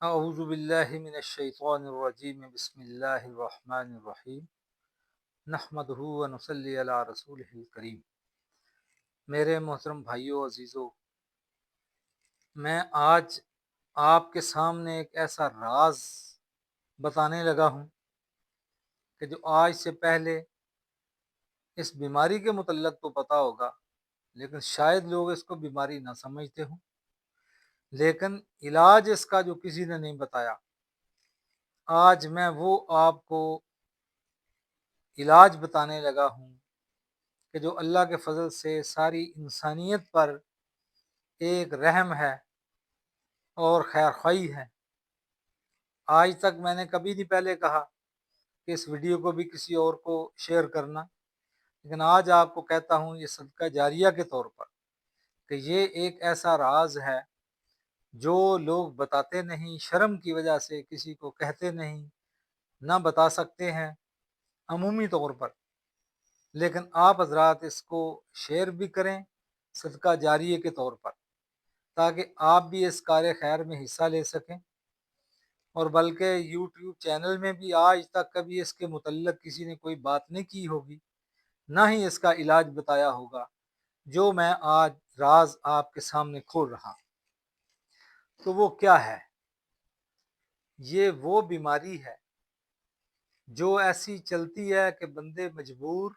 اعوذ باللہ من الشیطان الرجیم بسم اللہ الرحمن الرحیم نحمدہ ونصلی علی رسولہ الکریم۔ میرے محترم بھائیو عزیزو، میں آج آپ کے سامنے ایک ایسا راز بتانے لگا ہوں کہ جو آج سے پہلے اس بیماری کے متعلق تو پتہ ہوگا، لیکن شاید لوگ اس کو بیماری نہ سمجھتے ہوں، لیکن علاج اس کا جو کسی نے نہیں بتایا، آج میں وہ آپ کو علاج بتانے لگا ہوں کہ جو اللہ کے فضل سے ساری انسانیت پر ایک رحم ہے اور خیر خواہی ہے۔ آج تک میں نے کبھی نہیں پہلے کہا کہ اس ویڈیو کو بھی کسی اور کو شیئر کرنا، لیکن آج آپ کو کہتا ہوں یہ صدقہ جاریہ کے طور پر کہ یہ ایک ایسا راز ہے جو لوگ بتاتے نہیں، شرم کی وجہ سے کسی کو کہتے نہیں، نہ بتا سکتے ہیں عمومی طور پر، لیکن آپ حضرات اس کو شیئر بھی کریں صدقہ جاریہ کے طور پر، تاکہ آپ بھی اس کار خیر میں حصہ لے سکیں، اور بلکہ یوٹیوب چینل میں بھی آج تک کبھی اس کے متعلق کسی نے کوئی بات نہیں کی ہوگی، نہ ہی اس کا علاج بتایا ہوگا جو میں آج راز آپ کے سامنے کھول رہا ہوں۔ تو وہ کیا ہے؟ یہ وہ بیماری ہے جو ایسی چلتی ہے کہ بندے مجبور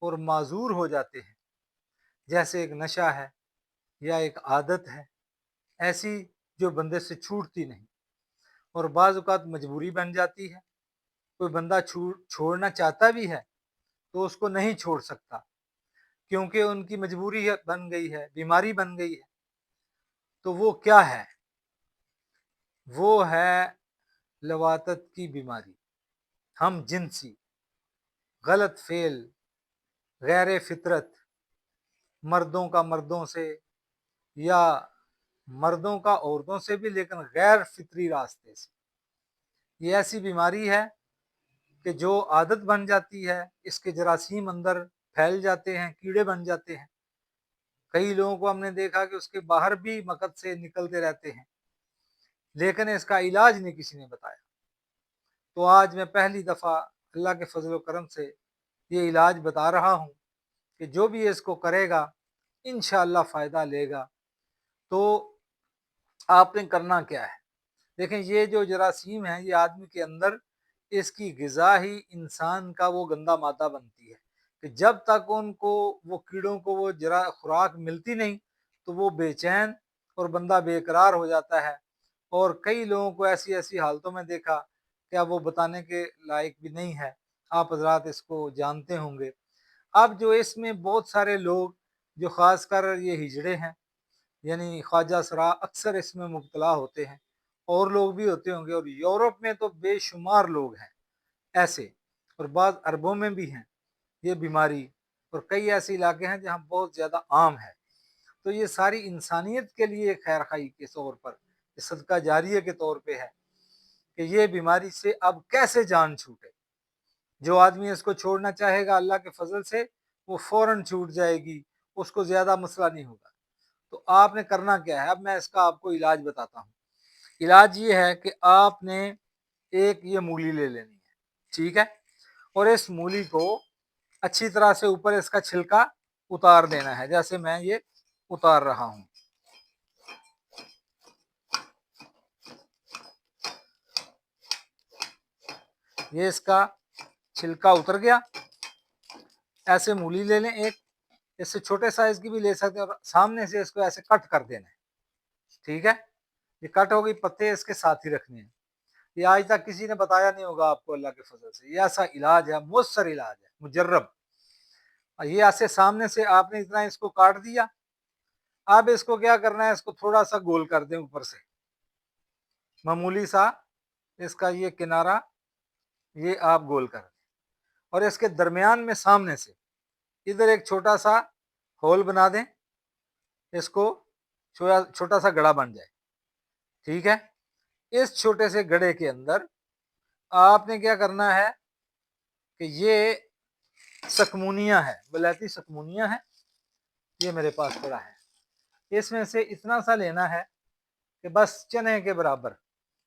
اور معذور ہو جاتے ہیں، جیسے ایک نشہ ہے یا ایک عادت ہے ایسی جو بندے سے چھوٹتی نہیں، اور بعض اوقات مجبوری بن جاتی ہے۔ کوئی بندہ چھوڑنا چاہتا بھی ہے تو اس کو نہیں چھوڑ سکتا، کیونکہ ان کی مجبوری بن گئی ہے، بیماری بن گئی ہے۔ تو وہ کیا ہے؟ وہ ہے لواطت کی بیماری، ہم جنسی، غلط فعل، غیر فطرت، مردوں کا مردوں سے یا مردوں کا عورتوں سے بھی، لیکن غیر فطری راستے سے۔ یہ ایسی بیماری ہے کہ جو عادت بن جاتی ہے، اس کے جراثیم اندر پھیل جاتے ہیں، کیڑے بن جاتے ہیں۔ کئی لوگوں کو ہم نے دیکھا کہ اس کے باہر بھی مقد سے نکلتے رہتے ہیں، لیکن اس کا علاج نہیں کسی نے بتایا۔ تو آج میں پہلی دفعہ اللہ کے فضل و کرم سے یہ علاج بتا رہا ہوں کہ جو بھی اس کو کرے گا انشاءاللہ فائدہ لے گا۔ تو آپ نے کرنا کیا ہے؟ دیکھیں، یہ جو جراثیم ہیں یہ آدمی کے اندر، اس کی غذا ہی انسان کا وہ گندا مادہ بنتی ہے کہ جب تک ان کو وہ کیڑوں کو وہ خوراک ملتی نہیں تو وہ بے چین اور بندہ بے قرار ہو جاتا ہے۔ اور کئی لوگوں کو ایسی ایسی حالتوں میں دیکھا کہ اب وہ بتانے کے لائق بھی نہیں ہے، آپ حضرات اس کو جانتے ہوں گے۔ اب جو اس میں بہت سارے لوگ جو خاص کر یہ ہجڑے ہیں، یعنی خواجہ سرا، اکثر اس میں مبتلا ہوتے ہیں، اور لوگ بھی ہوتے ہوں گے، اور یورپ میں تو بے شمار لوگ ہیں ایسے، اور بعض عربوں میں بھی ہیں یہ بیماری، اور کئی ایسے علاقے ہیں جہاں بہت زیادہ عام ہے۔ تو یہ ساری انسانیت کے لیے خیر خواہی کے طور پر، صدقہ جاریہ کے طور پہ ہے کہ یہ بیماری سے اب کیسے جان چھوٹے۔ جو آدمی اس کو چھوڑنا چاہے گا اللہ کے فضل سے وہ فوراً چھوٹ جائے گی، اس کو زیادہ مسئلہ نہیں ہوگا۔ تو آپ نے کرنا کیا ہے؟ اب میں اس کا آپ کو علاج بتاتا ہوں۔ علاج یہ ہے کہ آپ نے ایک یہ مولی لے لینی ہے، ٹھیک ہے، اور اس مولی کو اچھی طرح سے اوپر اس کا چھلکا اتار دینا ہے، جیسے میں یہ اتار رہا ہوں۔ یہ اس کا چھلکا اتر گیا۔ ایسے مولی لے لیں ایک، اس سے چھوٹے سائز کی بھی لے سکتے ہیں، اور سامنے سے اس کو ایسے کٹ کر دینا ہے، ٹھیک ہے۔ یہ کٹ ہو گئی، پتے اس کے ساتھ ہی رکھنے ہیں۔ یہ آج تک کسی نے بتایا نہیں ہوگا آپ کو اللہ کے فضل سے، یہ ایسا علاج ہے، مؤثر علاج ہے، مجرب۔ یہ ایسے سامنے سے آپ نے اتنا اس کو کاٹ دیا۔ اب اس کو کیا کرنا ہے؟ اس کو تھوڑا سا گول کر دیں اوپر سے، معمولی سا اس کا یہ کنارہ یہ آپ گول کر دیں، اور اس کے درمیان میں سامنے سے ادھر ایک چھوٹا سا ہول بنا دیں، اس کو چھوٹا سا گڑھا بن جائے، ٹھیک ہے۔ اس چھوٹے سے گڑھے کے اندر آپ نے کیا کرنا ہے کہ یہ سکمونیا ہے، بلیتی سکمونیا ہے، یہ میرے پاس پڑا ہے۔ اس میں سے اتنا سا لینا ہے کہ بس چنے کے برابر،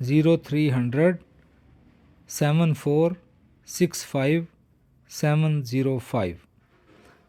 0300 7465 705,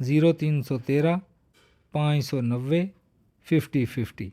0313 590 5050।